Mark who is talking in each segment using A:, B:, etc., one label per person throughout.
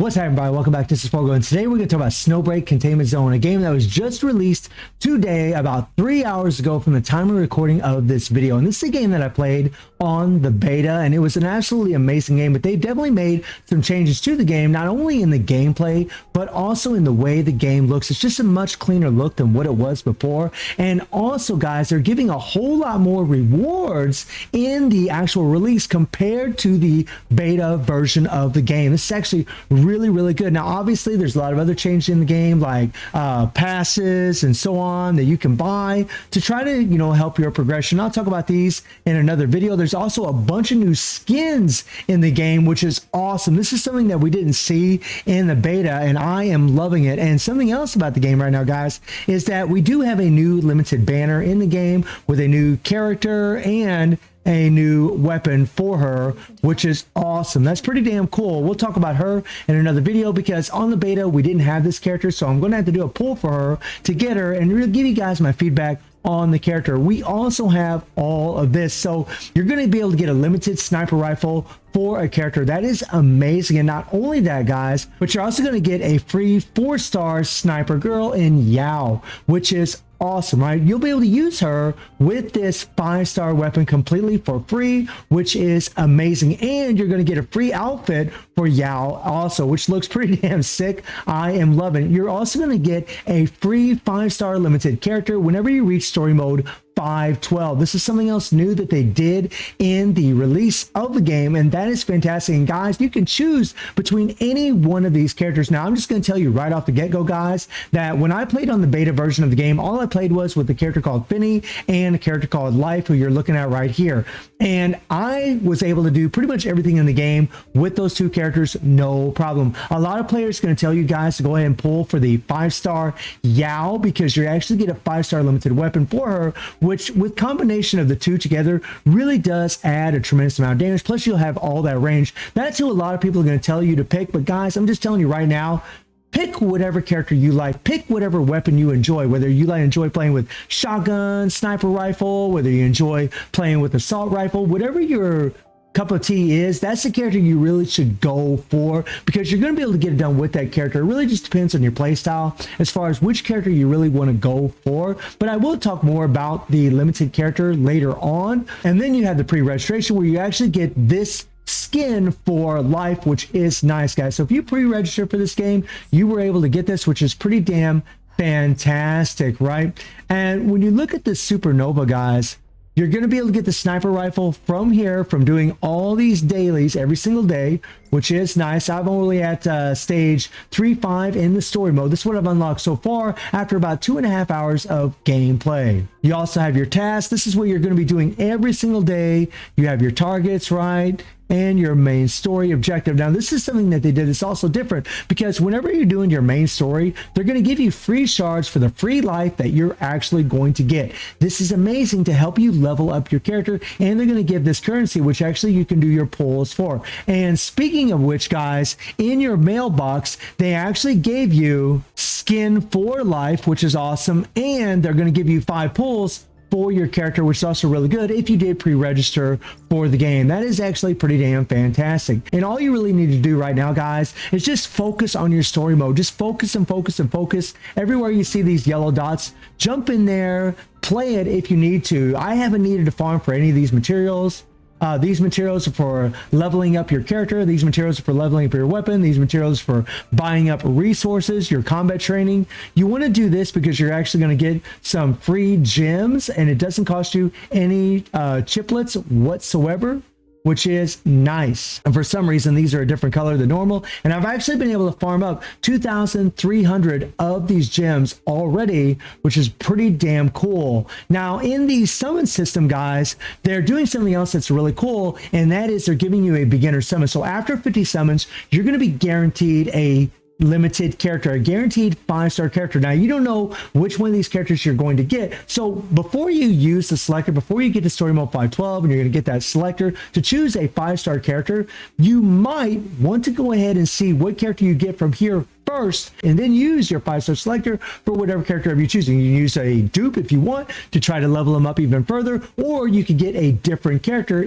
A: What's happening, everybody? Welcome back to Spogo, and today we're going to talk about Snowbreak Containment Zone, a game that was just released today, about 3 hours ago from the time of recording of this video. And this is a game that I played on the beta, and it was an absolutely amazing game, but they definitely made some changes to the game, not only in the gameplay, but also in the way the game looks. It's just a much cleaner look than what it was before. And also, guys, they're giving a whole lot more rewards in the actual release compared to the beta version of the game. This is actually really good. Now obviously there's a lot of other changes in the game, like passes and so on, that you can buy to try to help your progression. I'll talk about these in another video. There's also a bunch of new skins in the game, which is awesome. This is something that we didn't see in the beta, and I am loving it. And something else about the game right now, guys, is that we do have a new limited banner in the game with a new character and a new weapon for her, which is awesome. That's pretty damn cool. We'll talk about her in another video, because on the beta we didn't have this character, so I'm going to have to do a pull for her to get her and really give you guys my feedback on the character. We also have all of this, so you're going to be able to get a limited sniper rifle for a character. That is amazing. And not only that, guys, but you're also going to get a free 4-star sniper girl in Yao, which is awesome, right? You'll be able to use her with this 5-star weapon completely for free, which is amazing. And you're going to get a free outfit for Yao also, which looks pretty damn sick. I am loving it. You're also going to get a free 5-star limited character whenever you reach story mode 512. This is something else new that they did in the release of the game, and that is fantastic. And guys, you can choose between any one of these characters. Now, I'm just going to tell you right off the get-go, guys, that when I played on the beta version of the game, all I played was with the character called Finny and a character called Life, who you're looking at right here. And I was able to do pretty much everything in the game with those two characters, no problem. A lot of players are going to tell you guys to go ahead and pull for the 5-star Yao, because you actually get a 5-star limited weapon for her, which with combination of the two together really does add a tremendous amount of damage. Plus you'll have all that range. That's who a lot of people are going to tell you to pick. But guys, I'm just telling you right now, pick whatever character you like. Pick whatever weapon you enjoy, whether you enjoy playing with shotgun, sniper rifle, whether you enjoy playing with assault rifle, whatever your cup of tea is, that's the character you really should go for, because you're going to be able to get it done with that character. It really just depends on your play style as far as which character you really want to go for. But I will talk more about the limited character later on. And then you have the pre-registration, where you actually get this skin for Life, which is nice, guys. So if you pre-register for this game, you were able to get this, which is pretty damn fantastic, right? And when you look at the Supernova, guys, you're going to be able to get the sniper rifle from here, from doing all these dailies every single day, which is nice. I'm only at stage 3-5 in the story mode. This is what I've unlocked so far after about 2.5 hours of gameplay. You also have your tasks. This is what you're going to be doing every single day. You have your targets, right? And your main story objective. Now, this is something that they did. It's also different, because whenever you're doing your main story, they're going to give you free shards for the free life that you're actually going to get. This is amazing to help you level up your character, and they're going to give this currency, which actually you can do your pulls for. And speaking of which, guys, in your mailbox, they actually gave you skin for Life, which is awesome, and they're going to give you 5 pulls for your character, which is also really good if you did pre-register for the game. That is actually pretty damn fantastic. And all you really need to do right now, guys, is just focus on your story mode. Just focus and focus and focus. Everywhere you see these yellow dots, jump in there, play it if you need to. I haven't needed to farm for any of these materials. These materials are for leveling up your character. These materials are for leveling up your weapon. These materials are for buying up resources, your combat training. You want to do this because you're actually going to get some free gems, and it doesn't cost you any chiplets whatsoever, which is nice. And for some reason, these are a different color than normal. And I've actually been able to farm up 2,300 of these gems already, which is pretty damn cool. Now, in the summon system, guys, they're doing something else that's really cool, and that is they're giving you a beginner summon. So after 50 summons, you're going to be guaranteed a limited character, a guaranteed 5-star character. Now, you don't know which one of these characters you're going to get. So before you use the selector, before you get to story mode 512 and you're going to get that selector to choose a 5-star character, you might want to go ahead and see what character you get from here first, and then use your 5-star selector for whatever character you're choosing. You can use a dupe if you want to try to level them up even further, or you could get a different character.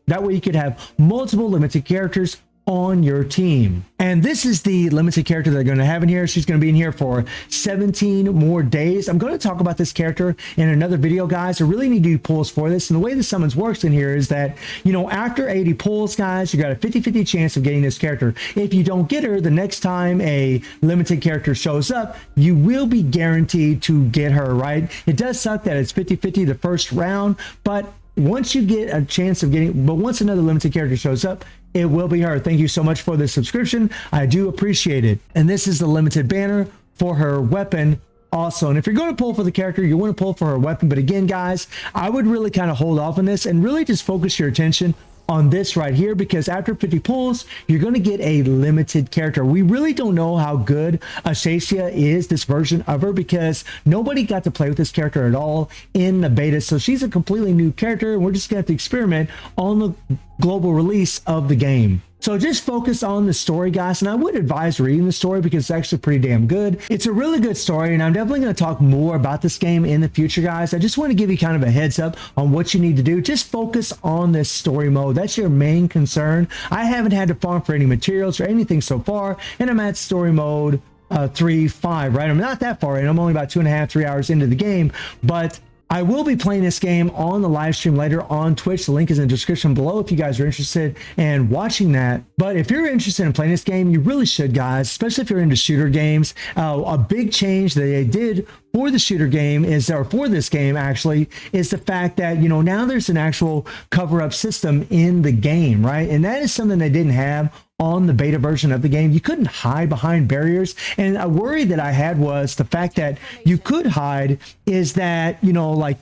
A: That way you could have multiple limited characters on your team. And this is the limited character they're going to have in here. She's going to be in here for 17 more days. I'm going to talk about this character in another video, guys. I really need to do pulls for this. And the way the summons works in here is that, you know, after 80 pulls, guys, you got a 50-50 chance of getting this character. If you don't get her, the next time a limited character shows up, you will be guaranteed to get her, right? It does suck that it's 50-50 the first round, but once you get a chance of getting, but once another limited character shows up, it will be her. Thank you so much for the subscription. I do appreciate it. And this is the limited banner for her weapon also. And if you're going to pull for the character, you want to pull for her weapon. But again, guys, I would really kind of hold off on this and really just focus your attention on this right here, because after 50 pulls, you're going to get a limited character. We really don't know how good Ashasia is, this version of her, because nobody got to play with this character at all in the beta. So she's a completely new character, and we're just going to have to experiment on the global release of the game. So just focus on the story, guys, and I would advise reading the story because it's actually pretty damn good. It's a really good story, and I'm definitely going to talk more about this game in the future, guys. I just want to give you kind of a heads up on what you need to do. Just focus on this story mode. That's your main concern. I haven't had to farm for any materials or anything so far, and I'm at story mode 3-5, right? I'm not that far in. I'm only about 2.5, 3 hours into the game, but I will be playing this game on the live stream later on Twitch. The link is in the description below if you guys are interested in watching that. But if you're interested in playing this game, you really should, guys, especially if you're into shooter games. A big change that they did for the shooter game is, or for this game actually, is the fact that, you know, now there's an actual cover-up system in the game, right? And that is something they didn't have on the beta version of the game. You couldn't hide behind barriers, and a worry that I had was the fact that you could hide is that, you know, like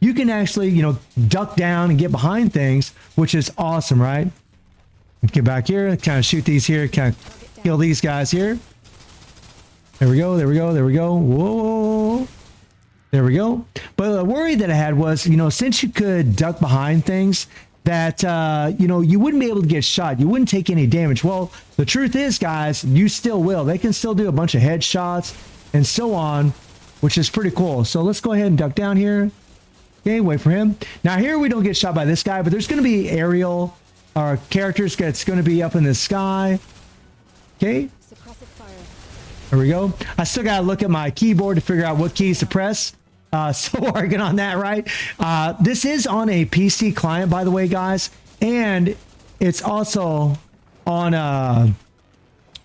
A: you can actually, you know, duck down and get behind things, which is awesome, right? Get back here, kind of shoot these here, kind of kill these guys here. There we go, there we go, there we go. Whoa, there we go. But the worry that I had was, you know, since you could duck behind things, that, you know, you wouldn't be able to get shot. You wouldn't take any damage. Well, the truth is, guys, you still will. They can still do a bunch of headshots and so on, which is pretty cool. So let's go ahead and duck down here. Okay, wait for him. Now here we don't get shot by this guy, but there's going to be aerial characters that's going to be up in the sky. Okay. There we go. I still got to look at my keyboard to figure out what keys to press. Still working on that, right? This is on a PC client, by the way, guys, and it's also on a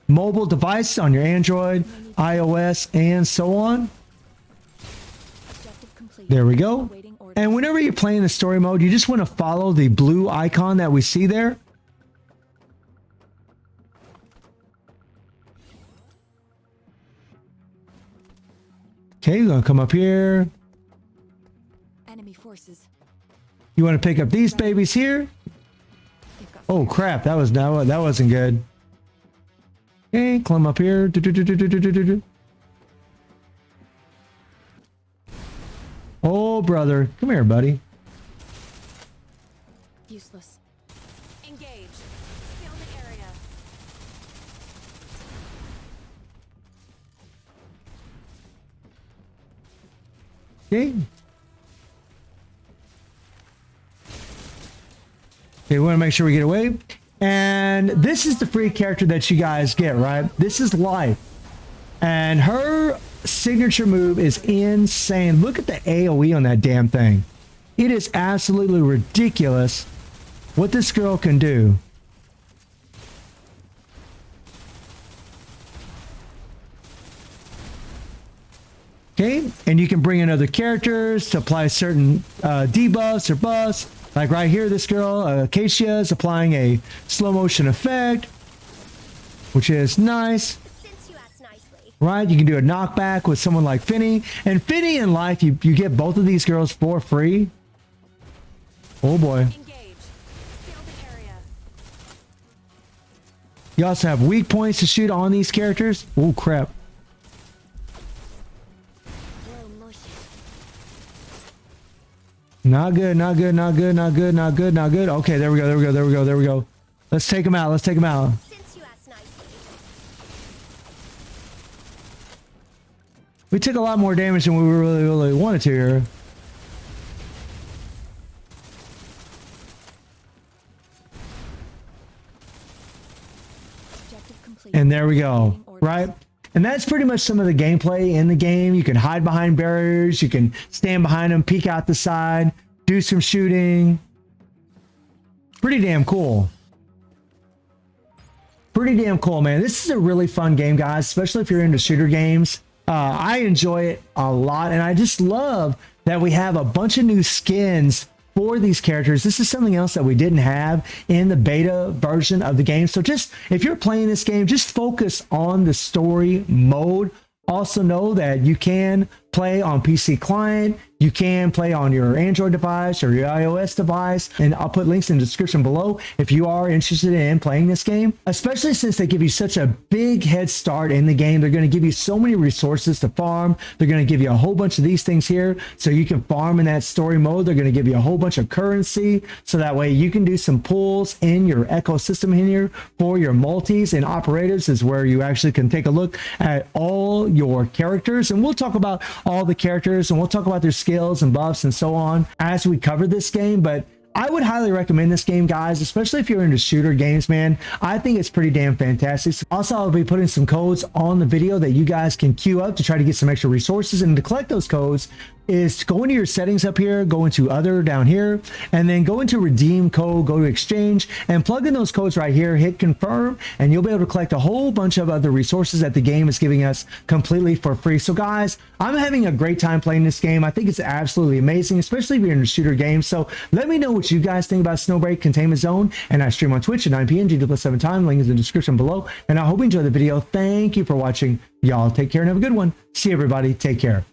A: mobile device on your Android, iOS, and so on. There we go. And whenever you're playing the story mode, you just want to follow the blue icon that we see there. Okay, we're gonna come up here.
B: Enemy forces.
A: You want to pick up these babies here? Oh crap! That wasn't good. Okay, climb up here. Oh brother, come here, buddy.
B: Useless. Engage. Seal the area.
A: Okay. Okay, we want to make sure we get away. And this is the free character that you guys get, right? This is Life. And her signature move is insane. Look at the AoE on that damn thing. It is absolutely ridiculous what this girl can do. Okay, and you can bring in other characters to apply certain debuffs or buffs. Like right here, this girl, Acacia, is applying a slow motion effect, which is nice. Right, you can do a knockback with someone like Finny. And Finny in Life, you get both of these girls for free. Oh boy.
B: Engage. Seal the area.
A: You also have weak points to shoot on these characters. Oh crap. Not good, not good, not good, not good, not good, not good. Okay, there we go, there we go, there we go, there we go. Let's take him out, let's take him out. We took a lot more damage than we really wanted to here.
B: Objective complete.
A: And there we go,
B: Awaiting orders.
A: right? And that's pretty much some of the gameplay in the game. You can hide behind barriers, you can stand behind them, peek out the side, do some shooting. Pretty damn cool. Pretty damn cool, man. This is a really fun game, guys, especially if you're into shooter games. I enjoy it a lot, and I just love that we have a bunch of new skins for these characters. This is something else that we didn't have in the beta version of the game. So just, if you're playing this game, just focus on the story mode. Also know that you can play on PC client, you can play on your Android device or your iOS device, and I'll put links in the description below if you are interested in playing this game, especially since they give you such a big head start in the game. They're going to give you so many resources to farm. They're going to give you a whole bunch of these things here so you can farm in that story mode. They're going to give you a whole bunch of currency so that way you can do some pulls in your ecosystem in here for your multis and operators, is where you actually can take a look at all your characters. And we'll talk about all the characters and we'll talk about their skills and buffs and so on as we cover this game. But I would highly recommend this game, guys, especially if you're into shooter games, man. I think it's pretty damn fantastic. Also, I'll be putting some codes on the video that you guys can queue up to try to get some extra resources. And to collect those codes is to go into your settings up here, go into other down here, and then go into redeem code, go to exchange, and plug in those codes right here, hit confirm, and you'll be able to collect a whole bunch of other resources that the game is giving us completely for free. So guys, I'm having a great time playing this game. I think it's absolutely amazing, especially if you're into shooter games. So let me know what you guys think about Snowbreak Containment Zone, and I stream on Twitch at 9 p.m. GD+7 time. Link is in the description below, and I hope you enjoy the video. Thank you for watching. Y'all take care and have a good one. See you, everybody. Take care.